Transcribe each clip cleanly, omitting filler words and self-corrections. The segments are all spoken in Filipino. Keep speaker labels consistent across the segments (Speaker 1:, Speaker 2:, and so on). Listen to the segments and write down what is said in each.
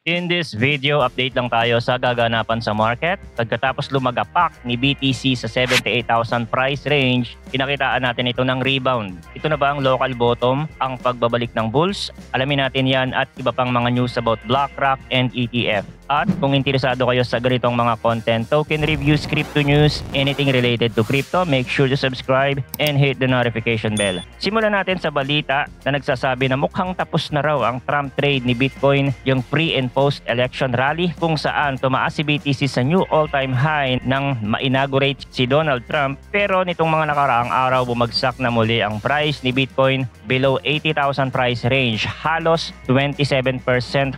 Speaker 1: In this video, update lang tayo sa gaganapan sa market. Pagkatapos lumagapak ni BTC sa 78,000 price range, pinakitaan natin ito ng rebound. Ito na ba ang local bottom, ang pagbabalik ng bulls? Alamin natin yan at iba pang mga news about BlackRock and ETF. At kung interesado kayo sa ganitong mga content, token reviews, crypto news, anything related to crypto, make sure to subscribe and hit the notification bell. Simulan natin sa balita na nagsasabi na mukhang tapos na raw ang Trump trade ni Bitcoin, yung pre and post-election rally kung saan tumaas si BTC sa new all-time high nang ma-inaugurate si Donald Trump. Pero nitong mga nakaraang araw, bumagsak na muli ang price ni Bitcoin below 80,000 price range, halos 27%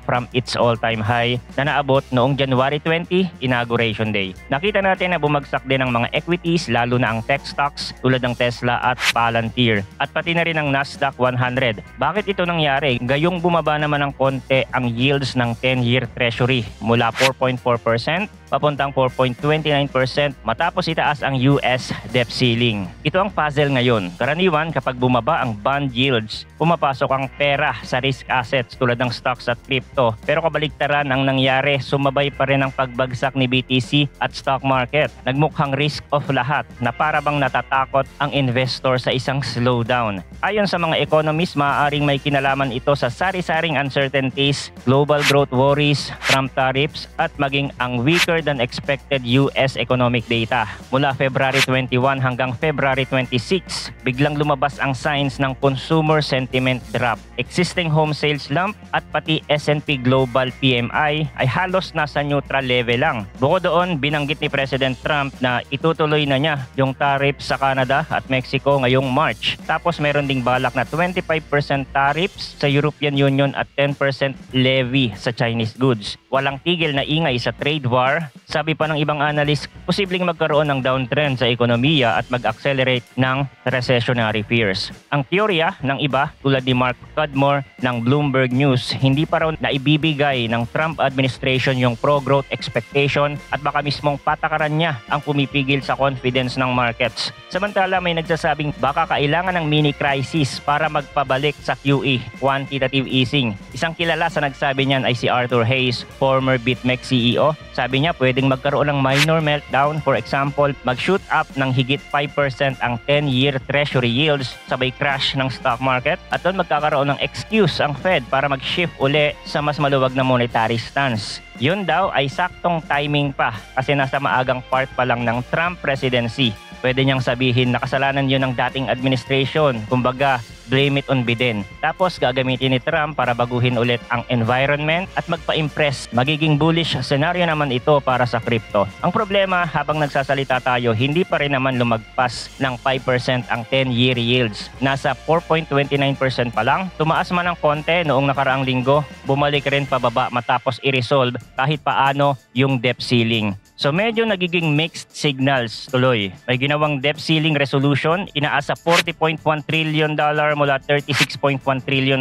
Speaker 1: from its all-time high na naabot noong January 20, inauguration day. Nakita natin na bumagsak din ang mga equities, lalo na ang tech stocks tulad ng Tesla at Palantir, at pati na rin ang Nasdaq 100. Bakit ito nangyari? Gayong bumaba naman ng konti ang yields ng 10-year treasury mula 4.4% papuntang 4.29% matapos itaas ang US debt ceiling. Ito ang puzzle ngayon. Karaniwan kapag bumaba ang bond yields, pumapasok ang pera sa risk assets tulad ng stocks at crypto. Pero kabaligtaran ang nangyari, sumabay pa rin ang pagbagsak ni BTC at stock market. Nagmukhang risk off lahat na para bang natatakot ang investor sa isang slowdown. Ayon sa mga economists, maaaring may kinalaman ito sa sari-saring uncertainties, global growth worries, Trump tariffs at maging ang weaker than expected US economic data. Mula February 21 hanggang February 26, biglang lumabas ang signs ng consumer sentiment drop. Existing home sales slump at pati S&P Global PMI ay halos nasa neutral level lang. Bukod doon, binanggit ni President Trump na itutuloy na niya yung tariff sa Canada at Mexico ngayong March. Tapos meron ding balak na 25% tariffs sa European Union at 10% levy sa Chinese goods. Walang tigil na ingay sa trade war. Sabi pa ng ibang analyst, posibleng magkaroon ng downtrend sa ekonomiya at mag-accelerate ng recessionary fears. Ang teorya ng iba tulad ni Mark Cudmore ng Bloomberg News, hindi pa raw naibibigay ng Trump administration yung pro-growth expectation at baka mismong patakaran niya ang pumipigil sa confidence ng markets. Samantala, may nagsasabing baka kailangan ng mini crisis para magpabalik sa QE, quantitative easing. Isang kilala sa nagsabi niyan ay si Arthur Hayes, former BitMEX CEO. Sabi niya pwedeng magkaroon ng minor meltdown. For example, mag-shoot up ng higit 5% ang 10-year treasury yields sabay crash ng stock market at doon magkakaroon ng excuse ang Fed para mag-shift uli sa mas maluwag na monetary stance. Yun daw ay saktong timing pa kasi nasa maagang part pa lang ng Trump presidency. Pwede niyang sabihin na kasalanan yun ng dating administration. Kumbaga, blame it on Biden. Tapos gagamitin ni Trump para baguhin ulit ang environment at magpa-impress. Magiging bullish scenario naman ito para sa crypto. Ang problema, habang nagsasalita tayo, hindi pa rin naman lumagpas ng 5% ang 10-year yields. Nasa 4.29% pa lang. Tumaas man ng konti noong nakaraang linggo, bumalik rin pababa matapos i-resolve kahit paano yung debt ceiling. So medyo nagiging mixed signals tuloy. May ginawang debt ceiling resolution, inaasa $40.1 trillion mula $36.1 trillion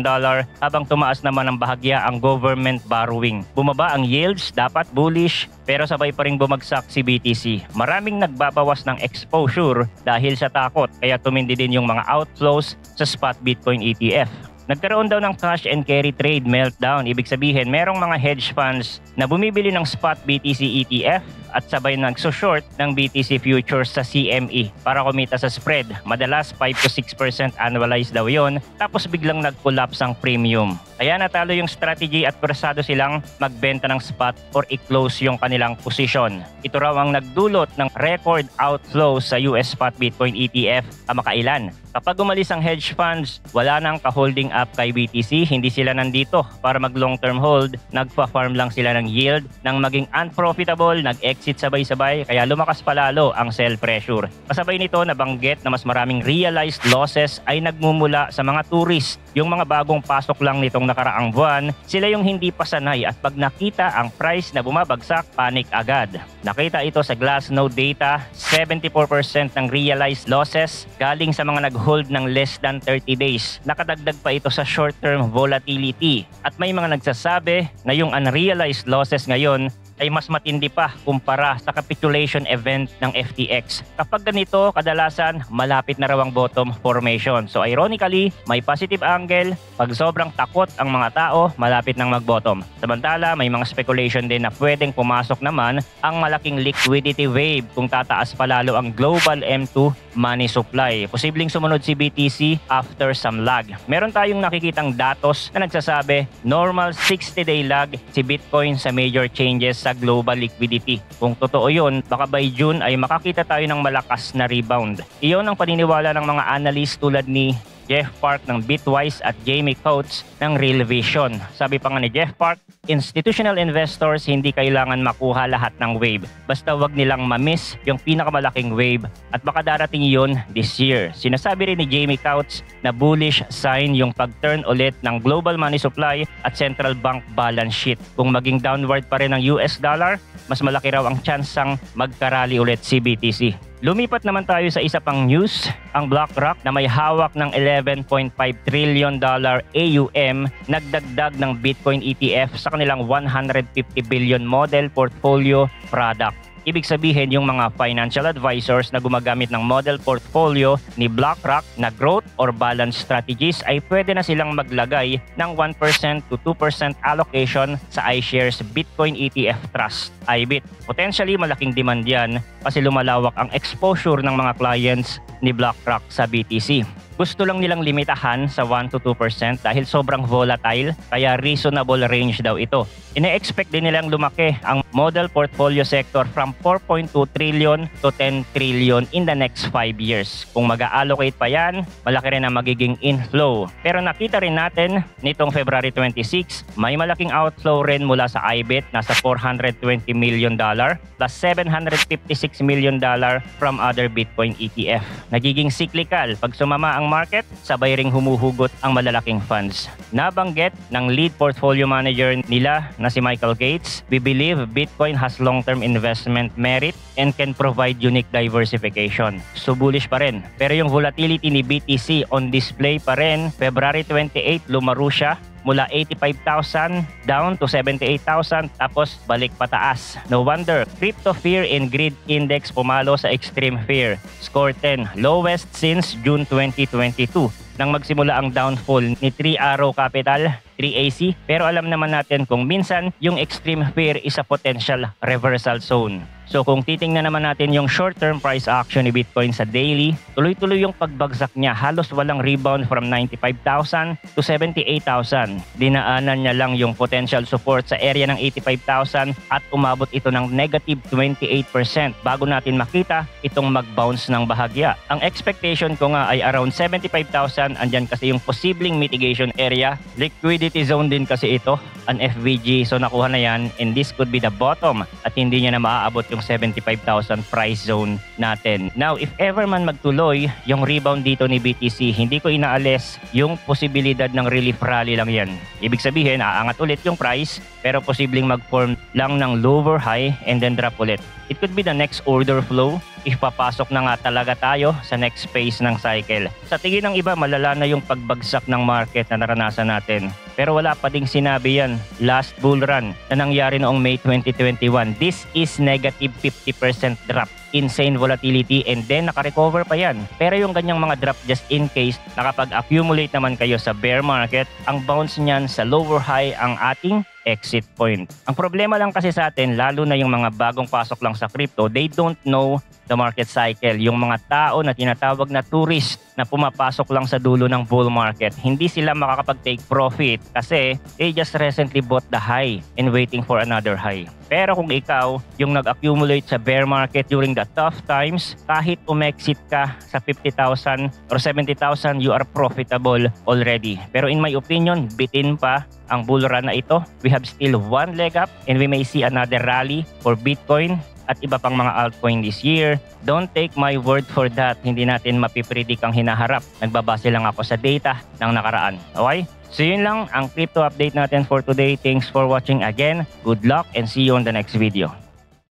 Speaker 1: habang tumaas naman ng bahagya ang government borrowing. Bumaba ang yields, dapat bullish, pero sabay pa rin bumagsak si BTC. Maraming nagbabawas ng exposure dahil sa takot, kaya tumindi din yung mga outflows sa spot Bitcoin ETF. Nagkaroon daw ng cash and carry trade meltdown. Ibig sabihin, merong mga hedge funds na bumibili ng spot BTC ETF at sabay nagso-short ng BTC futures sa CME para kumita sa spread. Madalas 5 to 6% annualized daw yon. Tapos biglang nag-collapse ang premium. Kaya natalo yung strategy at persado silang magbenta ng spot or i-close yung kanilang position. Ito raw ang nagdulot ng record outflows sa US spot Bitcoin ETF kamakailan. Kapag umalis ang hedge funds, wala nang ka-holding up kay BTC, hindi sila nandito para mag long-term hold, nagpa-farm lang sila ng yield, nang maging unprofitable, nag-exit sabay-sabay, kaya lumakas palalo ang sell pressure. Kasabay nito, nabanggit na mas maraming realized losses ay nagmumula sa mga tourist. Yung mga bagong pasok lang nitong nakaraang buwan, sila yung hindi pa sanay at pag nakita ang price na bumabagsak, panic agad. Nakita ito sa Glassnode data, 74% ng realized losses galing sa mga nag-hold ng less than 30 days. Nakadagdag pa ito sa short-term volatility. At may mga nagsasabi na yung unrealized losses ngayon ay mas matindi pa kumpara sa capitulation event ng FTX. Kapag ganito, kadalasan malapit na raw ang bottom formation. So ironically, may positive angle. Pag sobrang takot ang mga tao, malapit nang mag-bottom. Samantala, may mga speculation din na pwedeng pumasok naman ang malaking liquidity wave kung tataas palalo ang global M2 money supply. Posibleng sumunod si BTC after some lag. Meron tayong nakikitang datos na nagsasabi normal 60-day lag si Bitcoin sa major changes sa global liquidity. Kung totoo yun, baka by June ay makakita tayo ng malakas na rebound. Iyon ang paniniwala ng mga analyst tulad ni Jeff Park ng Bitwise at Jamie Coates ng Real Vision. Sabi pa nga ni Jeff Park, institutional investors hindi kailangan makuha lahat ng wave. Basta wag nilang ma-miss yung pinakamalaking wave at baka darating yun this year. Sinasabi rin ni Jamie Coates na bullish sign yung pag-turn ulit ng global money supply at central bank balance sheet. Kung maging downward pa rin ang US dollar, mas malaki raw ang tsansang magkarali ulit si BTC. Lumipat naman tayo sa isa pang news, ang BlackRock na may hawak ng $11.5 trillion AUM nagdagdag ng Bitcoin ETF sa kanilang 150 billion model portfolio product. Ibig sabihin yung mga financial advisors na gumagamit ng model portfolio ni BlackRock na growth or balance strategies ay pwede na silang maglagay ng 1% to 2% allocation sa iShares Bitcoin ETF Trust, IBIT. Potentially malaking demand yan kasi lumalawak ang exposure ng mga clients ni BlackRock sa BTC. Gusto lang nilang limitahan sa 1 to 2% dahil sobrang volatile, kaya reasonable range daw ito. Ine-expect din nilang lumaki ang model portfolio sector from 4.2 trillion to 10 trillion in the next 5 years. Kung mag-a-allocate pa yan, malaki rin ang magiging inflow. Pero nakita rin natin nitong February 26, may malaking outflow rin mula sa IBIT, nasa $420 million plus $756 million from other Bitcoin ETF. Nagiging cyclical. Pag sumama ang market, sabay ring humuhugot ang malalaking funds. Nabangget ng lead portfolio manager nila na si Michael Gates, we believe Bitcoin has long-term investment merit and can provide unique diversification. So bullish pa rin. Pero yung volatility ni BTC on display pa rin. February 28, lumaro siya mula 85,000 down to 78,000 tapos balik pataas. No wonder, Crypto Fear and Greed Index pumalo sa Extreme Fear. Score 10, lowest since June 2022 nang magsimula ang downfall ni 3 Arrow Capital, 3AC. Pero alam naman natin kung minsan yung Extreme Fear is a potential reversal zone. So kung titingnan naman natin yung short-term price action ni Bitcoin sa daily, tuloy-tuloy yung pagbagsak niya. Halos walang rebound from 95,000 to 78,000. Dinaanan niya lang yung potential support sa area ng 85,000 at umabot ito ng negative 28% bago natin makita itong mag-bounce ng bahagya. Ang expectation ko nga ay around 75,000. Andyan kasi yung posibleng mitigation area. Liquidity zone din kasi ito, an FVG. So nakuha na yan and this could be the bottom at hindi niya na maaabot yung 75,000 price zone natin. Now, if ever man magtuloy yung rebound dito ni BTC, hindi ko inaalis yung posibilidad ng relief rally lang yan. Ibig sabihin, aangat ulit yung price pero posibleng mag-form lang ng lower high and then drop ulit. It could be the next order flow if papasok na nga talaga tayo sa next phase ng cycle. Sa tingin ng iba, malala na yung pagbagsak ng market na naranasan natin. Pero wala pa ding sinabi yan. Last bull run na nangyari noong May 2021. This is negative 50% drop. Insane volatility and then nakarecover pa yan. Pero yung ganyang mga drop just in case nakapag-accumulate naman kayo sa bear market, ang bounce niyan sa lower high ang ating exit point. Ang problema lang kasi sa atin, lalo na yung mga bagong pasok lang sa crypto, they don't know the market cycle. Yung mga tao na tinatawag na tourist na pumapasok lang sa dulo ng bull market, hindi sila makakapag-take profit kasi they just recently bought the high and waiting for another high. Pero kung ikaw yung nag-accumulate sa bear market during the tough times, kahit umexit ka sa 50,000 or 70,000, you are profitable already. Pero in my opinion, bitin pa ang bull run na ito. We have still one leg up and we may see another rally for Bitcoin at iba pang mga altcoin this year. Don't take my word for that. Hindi natin mapipredict ang hinaharap. Nagbabase lang ako sa data ng nakaraan. Okay? So yun lang ang crypto update natin for today. Thanks for watching again. Good luck and see you on the next video.